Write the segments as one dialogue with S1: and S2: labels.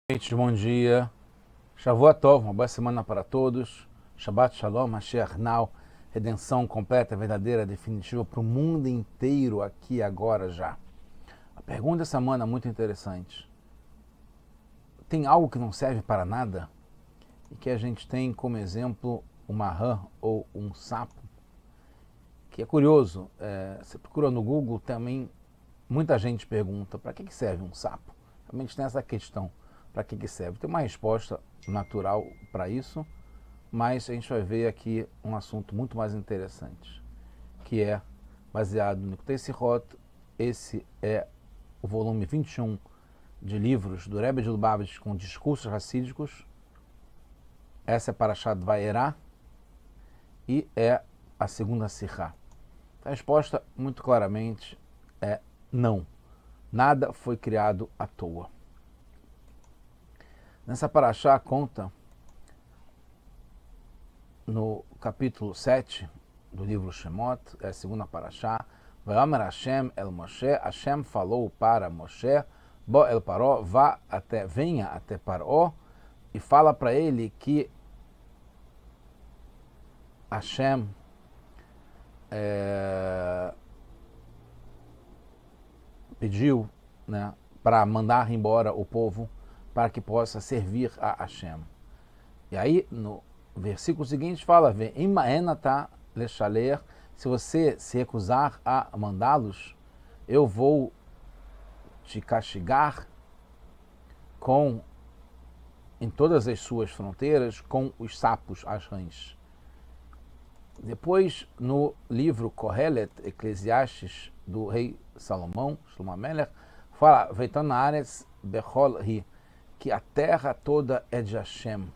S1: Gente, bom dia. Shavuot Tov, uma boa semana para todos. Shabbat Shalom, Mashiach Now, redenção completa, verdadeira, definitiva para o mundo inteiro, aqui, agora, já. A pergunta dessa semana é muito interessante. Tem algo que não serve para nada? E que a gente tem como exemplo uma rã ou um sapo? Que é curioso, você procura no Google também, muita gente pergunta, para que serve um sapo? Realmente tem essa questão. Para que serve? Tem uma resposta natural para isso, mas a gente vai ver aqui um assunto muito mais interessante, que é baseado no Likutei Sichot. Esse é o volume 21 de livros do Rebbe de Lubavitch com discursos racídicos. Essa é Parashat Vayera e é a segunda Sirá. A resposta, muito claramente, é não. Nada foi criado à toa. Nessa Parashá conta, no capítulo 7 do livro Shemot, é a segunda Parashá, Vayomer Hashem el Moshe, Hashem falou para Moshe, Bo el Paró, venha até Paró, e fala para ele que Hashem pediu, né, para mandar embora o povo para que possa servir a Hashem. E aí, no versículo seguinte fala, se você se recusar a mandá-los, eu vou te castigar em todas as suas fronteiras, com os sapos, as rãs. Depois, no livro Kohelet, Eclesiastes, do rei Salomão, Shlomo Amelech, fala, que a terra toda é de Hashem.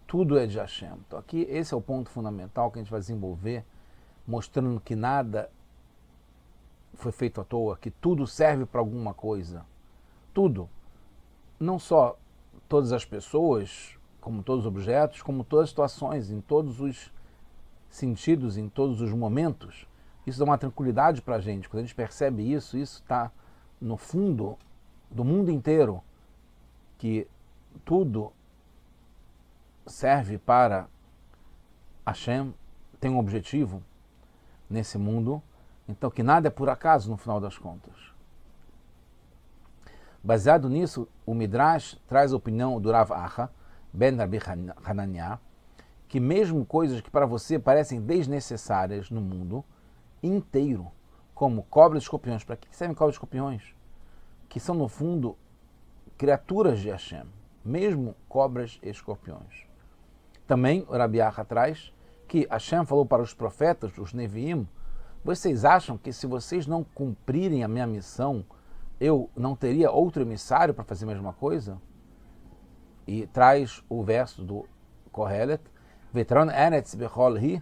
S1: Tudo é de Hashem. Então aqui esse é o ponto fundamental que a gente vai desenvolver, mostrando que nada foi feito à toa, que tudo serve para alguma coisa. Tudo. Não só todas as pessoas, como todos os objetos, como todas as situações, em todos os sentidos, em todos os momentos. Isso dá uma tranquilidade para a gente. Quando a gente percebe isso está no fundo do mundo inteiro, que tudo serve para Hashem, tem um objetivo nesse mundo, então que nada é por acaso no final das contas. Baseado nisso, o Midrash traz a opinião do Rav Acha, ben Rabbi Hananiah, que mesmo coisas que para você parecem desnecessárias no mundo inteiro, como cobras e escorpiões, para que servem cobras e escorpiões? Que são, no fundo, criaturas de Hashem, mesmo cobras e escorpiões. Também o Rabi Acha traz que Hashem falou para os profetas, os Neviim, vocês acham que se vocês não cumprirem a minha missão, eu não teria outro emissário para fazer a mesma coisa? E traz o verso do Kohelet, Vetran Eretz Bechol Hi,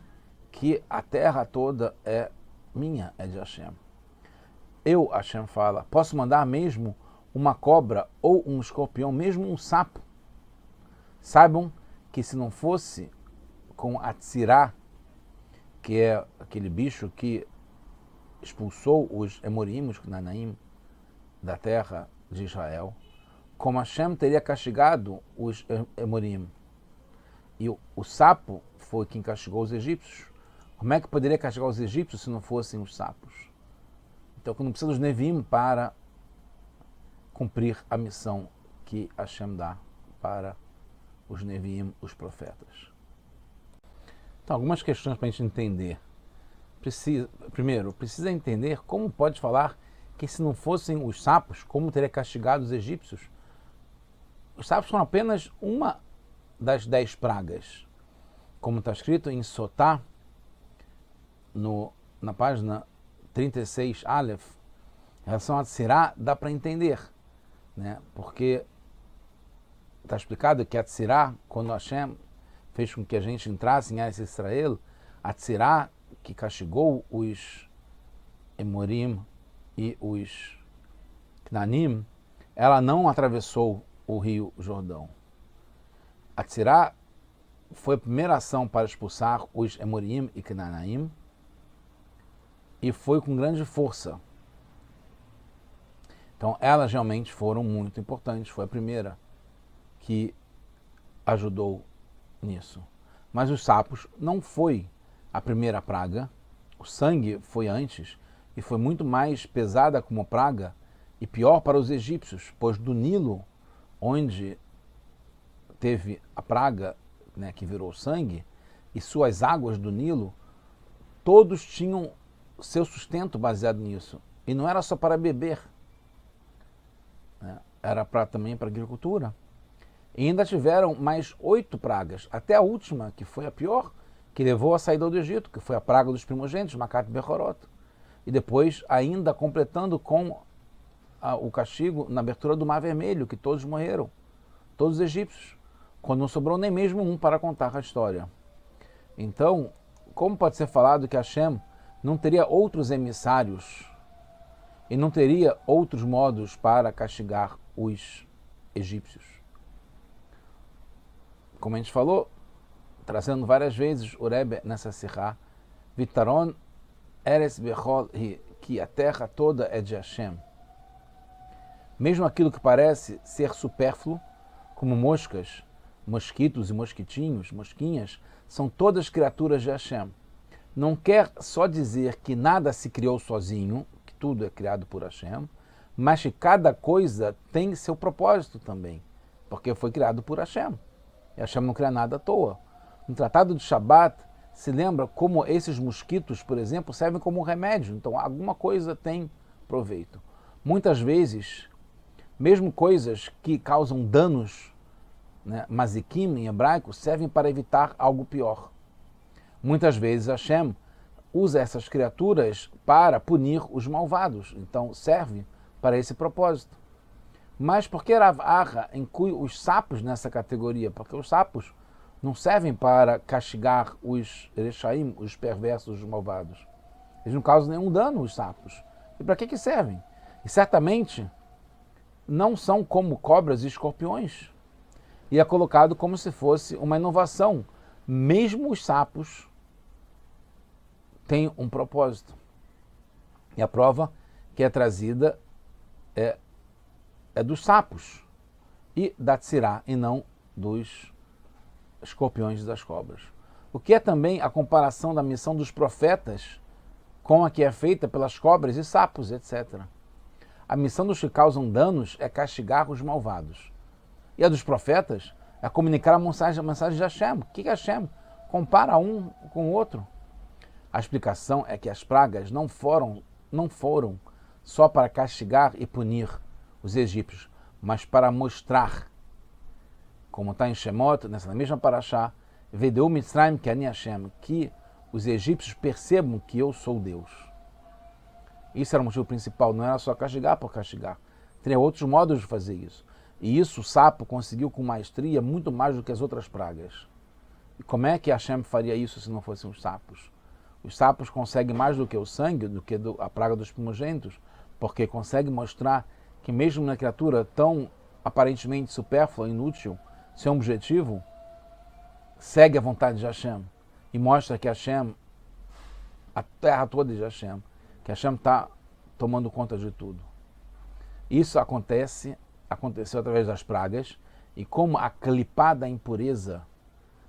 S1: que a terra toda é minha, é de Hashem. Eu, Hashem fala, posso mandar mesmo uma cobra ou um escorpião, mesmo um sapo. Saibam que se não fosse com a Tzirá, que é aquele bicho que expulsou os Emorim, os Canaanaim, da terra de Israel, como Hashem teria castigado os Emorim. E o sapo foi quem castigou os egípcios. Como é que poderia castigar os egípcios se não fossem os sapos? Então, não precisa dos Neviim para cumprir a missão que Hashem dá para os Neviim, os profetas. Então, algumas questões para a gente entender. Primeiro, precisa entender como pode falar que se não fossem os sapos, como teria castigado os egípcios? Os sapos foram apenas uma das 10 pragas. Como está escrito em Sotá, na página 36, Aleph, em relação a Tzirá, dá para entender, né? Porque está explicado que a Tzirá, quando Hashem fez com que a gente entrasse em Eretz Israel, a Tzirá, que castigou os Emorim e os Cananim, ela não atravessou o rio Jordão. A Tzirá foi a primeira ação para expulsar os Emorim e Canaanaim e foi com grande força. Então elas realmente foram muito importantes, foi a primeira. que ajudou nisso. Mas os sapos não foi a primeira praga, o sangue foi antes e foi muito mais pesada como praga e pior para os egípcios, pois do Nilo, onde teve a praga, né, que virou sangue, e suas águas do Nilo, todos tinham seu sustento baseado nisso. E não era só para beber, né? Era também para agricultura. E ainda tiveram mais 8 pragas, até a última, que foi a pior, que levou à saída do Egito, que foi a praga dos primogênitos, Macat Bechorot. E depois, ainda completando com o castigo na abertura do Mar Vermelho, que todos morreram, todos os egípcios, quando não sobrou nem mesmo um para contar a história. Então, como pode ser falado que Hashem não teria outros emissários e não teria outros modos para castigar os egípcios? Como a gente falou, trazendo várias vezes o Rebbe nessa Sihá, Vitaron Eretz Bechol, que a terra toda é de Hashem. Mesmo aquilo que parece ser supérfluo, como moscas, mosquitos e mosquitinhos, mosquinhas, são todas criaturas de Hashem. Não quer só dizer que nada se criou sozinho, que tudo é criado por Hashem, mas que cada coisa tem seu propósito também, porque foi criado por Hashem. E Hashem não cria nada à toa. No Tratado de Shabat, se lembra como esses mosquitos, por exemplo, servem como remédio. Então, alguma coisa tem proveito. Muitas vezes, mesmo coisas que causam danos, né, mazikim em hebraico, servem para evitar algo pior. Muitas vezes Hashem usa essas criaturas para punir os malvados, então serve para esse propósito. Mas por que Rav Aha inclui os sapos nessa categoria? Porque os sapos não servem para castigar os Erechaim, os perversos, os malvados. Eles não causam nenhum dano, os sapos. E para que servem? E certamente não são como cobras e escorpiões. E é colocado como se fosse uma inovação. Mesmo os sapos têm um propósito. E a prova que é trazida é dos sapos e da tzirá, e não dos escorpiões e das cobras. O que é também a comparação da missão dos profetas com a que é feita pelas cobras e sapos, etc. A missão dos que causam danos é castigar os malvados. E a dos profetas é comunicar a mensagem de Hashem. O que é Hashem? Compara um com o outro. A explicação é que as pragas não foram só para castigar e punir os egípcios, mas para mostrar, como está em Shemot, nessa mesma paraxá, Vedeu Mitzrayim que ani Hashem, que os egípcios percebam que eu sou Deus. Isso era o motivo principal, não era só castigar por castigar. Teria outros modos de fazer isso. E isso o sapo conseguiu com maestria muito mais do que as outras pragas. E como é que Hashem faria isso se não fossem os sapos? Os sapos conseguem mais do que o sangue, do que a praga dos primogênitos, porque conseguem mostrar que mesmo na criatura tão aparentemente supérflua, inútil, seu objetivo, segue a vontade de Hashem e mostra que Hashem, a terra toda é de Hashem, que Hashem está tomando conta de tudo. Isso aconteceu através das pragas, e como a clipá da impureza,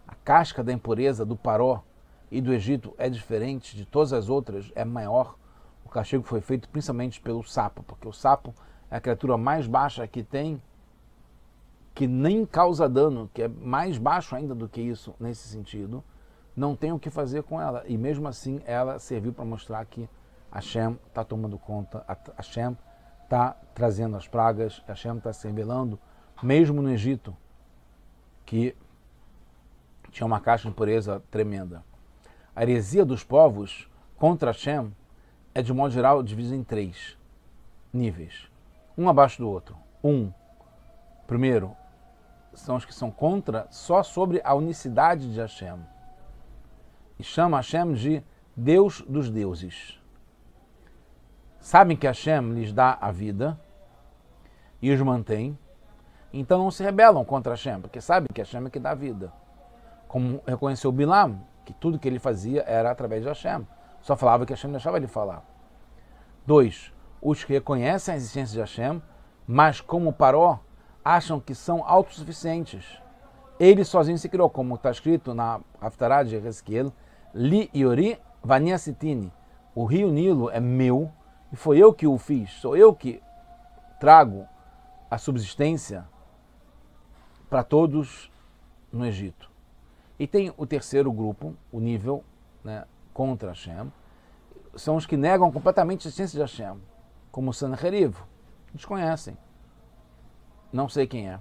S1: a casca da impureza do Paró e do Egito é diferente de todas as outras, é maior, o castigo foi feito principalmente pelo sapo, porque o sapo é a criatura mais baixa que tem, que nem causa dano, que é mais baixo ainda do que isso nesse sentido, não tem o que fazer com ela. E mesmo assim ela serviu para mostrar que Hashem está tomando conta, Hashem está trazendo as pragas, Hashem está se rebelando, mesmo no Egito, que tinha uma caixa de impureza tremenda. A heresia dos povos contra Hashem é, de modo geral, dividida em 3 níveis, um abaixo do outro. Primeiro, são os que são contra só sobre a unicidade de Hashem. E chama Hashem de Deus dos deuses. Sabem que Hashem lhes dá a vida e os mantém, então não se rebelam contra Hashem, porque sabem que Hashem é que dá a vida. Como reconheceu Bilam, que tudo que ele fazia era através de Hashem. Só falava que Hashem deixava ele falar. 2. Os que reconhecem a existência de Hashem, mas como Paró acham que são autossuficientes. Ele sozinho se criou, como está escrito na Haftarah de Ezequiel, Li Yori Vania Sitini. O rio Nilo é meu e foi eu que o fiz. Sou eu que trago a subsistência para todos no Egito. E tem o terceiro grupo, o nível, né, contra Hashem, são os que negam completamente a existência de Hashem, como o Sanheriv. Desconhecem. Não sei quem é.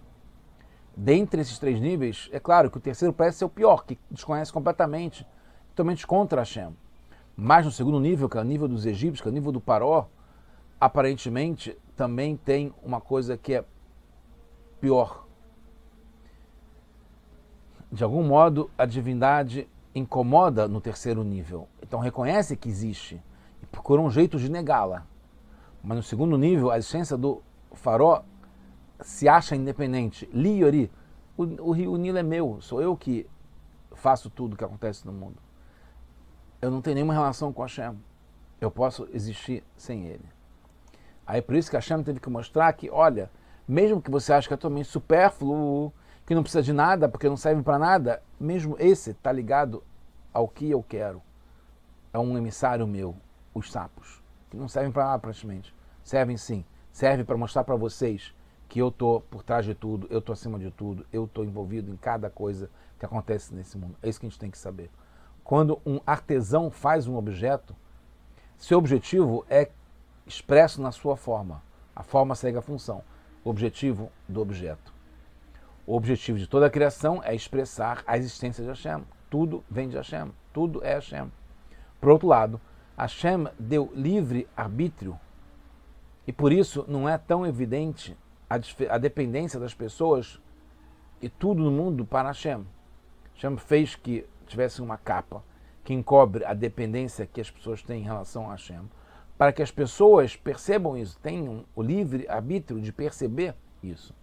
S1: Dentre esses três níveis, é claro que o terceiro parece ser o pior, que desconhece completamente, totalmente contra Hashem. Mas no segundo nível, que é o nível dos egípcios, que é o nível do Paró, aparentemente também tem uma coisa que é pior. De algum modo, a divindade incomoda no terceiro nível. Então reconhece que existe e procura um jeito de negá-la. Mas no segundo nível, a existência do Faraó se acha independente. Li Yori, o rio Nilo é meu, sou eu que faço tudo o que acontece no mundo. Eu não tenho nenhuma relação com Hashem. Eu posso existir sem ele. Aí por isso que Hashem teve que mostrar que, olha, mesmo que você ache que é totalmente supérfluo, que não precisa de nada, porque não serve para nada, mesmo esse está ligado ao que eu quero. É um emissário meu, os sapos, que não servem para nada praticamente. Servem sim. Serve para mostrar para vocês que eu estou por trás de tudo, eu estou acima de tudo, eu estou envolvido em cada coisa que acontece nesse mundo. É isso que a gente tem que saber. Quando um artesão faz um objeto, seu objetivo é expresso na sua forma. A forma segue a função. O objetivo do objeto. O objetivo de toda a criação é expressar a existência de Hashem. Tudo vem de Hashem. Tudo é Hashem. Por outro lado, Hashem deu livre arbítrio e por isso não é tão evidente a dependência das pessoas e tudo no mundo para Hashem. Hashem fez que tivesse uma capa que encobre a dependência que as pessoas têm em relação a Hashem, para que as pessoas percebam isso, tenham o livre arbítrio de perceber isso.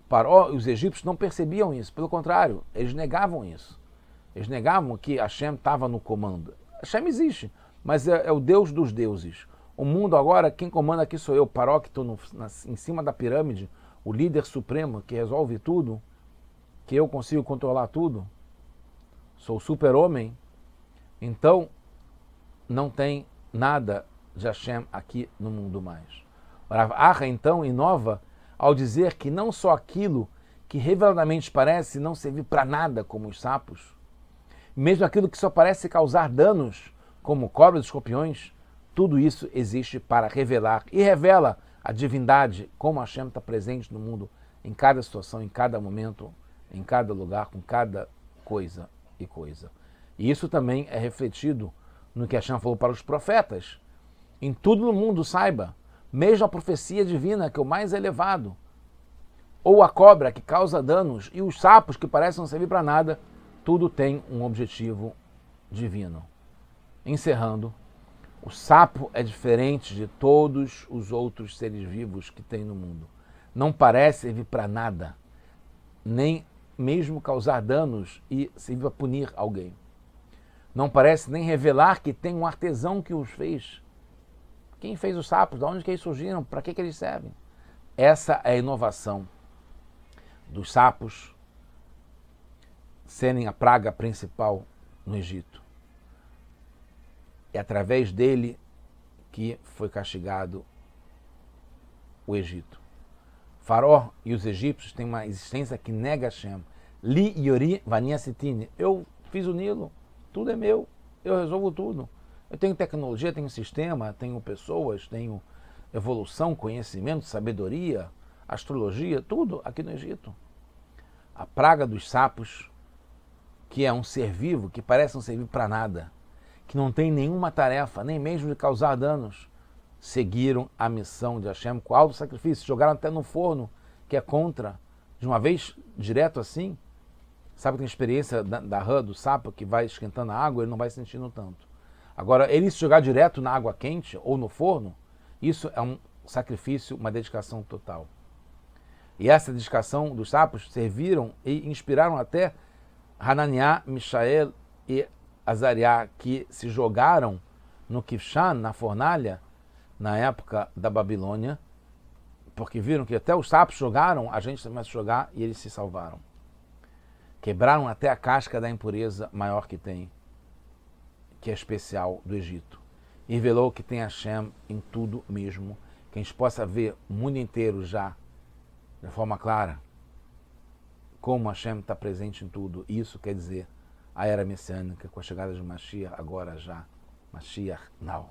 S1: Paró e os egípcios não percebiam isso, pelo contrário, eles negavam isso. Eles negavam que Hashem estava no comando. Hashem existe, mas é o Deus dos deuses. O mundo agora, quem comanda aqui sou eu, Paró, que estou em cima da pirâmide, o líder supremo que resolve tudo, que eu consigo controlar tudo. Sou o super-homem. Então, não tem nada de Hashem aqui no mundo mais. Rav Acha, então, inova ao dizer que não só aquilo que reveladamente parece não servir para nada, como os sapos, mesmo aquilo que só parece causar danos, como cobras e escorpiões, tudo isso existe para revelar e revela a divindade, como Hashem está presente no mundo, em cada situação, em cada momento, em cada lugar, com cada coisa e coisa. E isso também é refletido no que Hashem falou para os profetas. Em tudo no mundo, saiba, mesmo a profecia divina, que é o mais elevado, ou a cobra que causa danos, e os sapos que parecem não servir para nada, tudo tem um objetivo divino. Encerrando, o sapo é diferente de todos os outros seres vivos que tem no mundo. Não parece servir para nada, nem mesmo causar danos e servir para punir alguém. Não parece nem revelar que tem um artesão que os fez. Quem fez os sapos? De onde que eles surgiram? Para que eles servem? Essa é a inovação dos sapos serem a praga principal no Egito. É através dele que foi castigado o Egito. Faraó e os egípcios têm uma existência que nega Hashem. Li Yori Vania Sitini. Eu fiz o Nilo, tudo é meu, eu resolvo tudo. Eu tenho tecnologia, tenho sistema, tenho pessoas, tenho evolução, conhecimento, sabedoria, astrologia, tudo aqui no Egito. A praga dos sapos, que é um ser vivo, que parece não servir para nada, que não tem nenhuma tarefa, nem mesmo de causar danos, seguiram a missão de Hashem com alto sacrifício, jogaram até no forno, que é contra, de uma vez, direto assim. Sabe que tem a experiência da rã, do sapo, que vai esquentando a água, ele não vai sentindo tanto. Agora, ele se jogar direto na água quente ou no forno, isso é um sacrifício, uma dedicação total. E essa dedicação dos sapos serviram e inspiraram até Hananiah, Mishael e Azariah, que se jogaram no Kivshan, na fornalha, na época da Babilônia, Porque viram que até os sapos jogaram, a gente começa a jogar e eles se salvaram. Quebraram até a casca da impureza maior que tem, que é especial do Egito. E revelou que tem Hashem em tudo mesmo, que a gente possa ver o mundo inteiro já, de forma clara, como Hashem está presente em tudo. Isso quer dizer a era messiânica, com a chegada de Mashiach, agora já. Mashiach now.